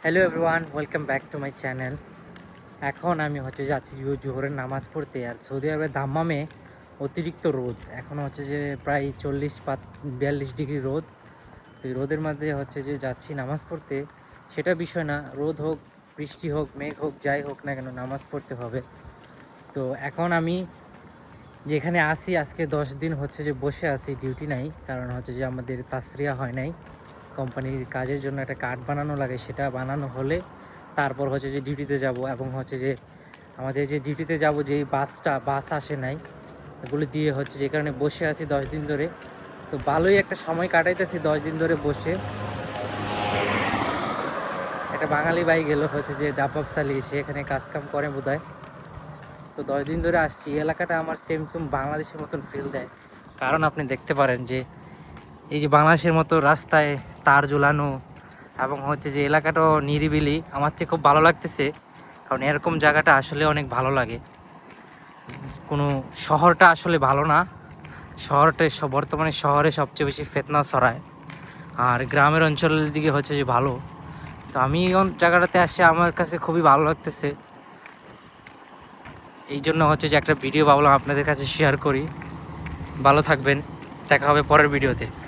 Hello everyone, welcome back to my channel. এখন আমি যাচ্ছি জোহরের নামাজ পড়তে। আর সৌদি আরবের দাম্মামে অতিরিক্ত রোদ, এখন প্রায় 40-42 ডিগ্রি রোদ। তো এই রোদের মধ্যে যাচ্ছি নামাজ পড়তে। সেটা বিষয় না, রোদ হোক, বৃষ্টি হোক, মেঘ হোক, যাই হোক না কেন নামাজ পড়তে হবে। তো এখন আমি যেখানে আসি, আজকে 10 দিন বসে আছি, ডিউটি নাই। কারণ আমাদের তাসরিয়া হয় নাই, কোম্পানির কাজের জন্য একটা কার্ড বানানো লাগে, সেটা বানানো হলে তারপর ডিউটিতে যাব। এবং আমাদের যে ডিউটিতে যাব, যেই বাস আসে নাই, এগুলো দিয়ে যে কারণে বসে আছি 10 দিন ধরে। তো ভালোই একটা সময় কাটাইতেছি 10 দিন ধরে বসে। একটা বাঙালি ভাই গেল ডাব্বাব চালিয়ে, সে এখানে কাজকাম করে বোধহয়। তো 10 দিন ধরে আসছি। এই এলাকাটা আমার সেম বাংলাদেশের মতন ফিল দেয়। কারণ আপনি দেখতে পারেন যে এই যে বাংলাদেশের মতো রাস্তায় তার ঝুলানো, এবং যে এলাকাটাও নিরিবিলি, আমার থেকে খুব ভালো লাগতেছে। কারণ এরকম জায়গাটা আসলে অনেক ভালো লাগে। কোনো শহরটা আসলে ভালো না, শহরটা বর্তমানে শহরে সবচেয়ে বেশি ফিতনা ছড়ায়, আর গ্রামের অঞ্চলের দিকে ভালো। তো আমি জায়গাটাতে আসে আমার কাছে খুবই ভালো লাগতেছে। এই জন্য যে একটা ভিডিও ভাবলাম আপনাদের কাছে শেয়ার করি। ভালো থাকবেন, দেখা হবে পরের ভিডিওতে।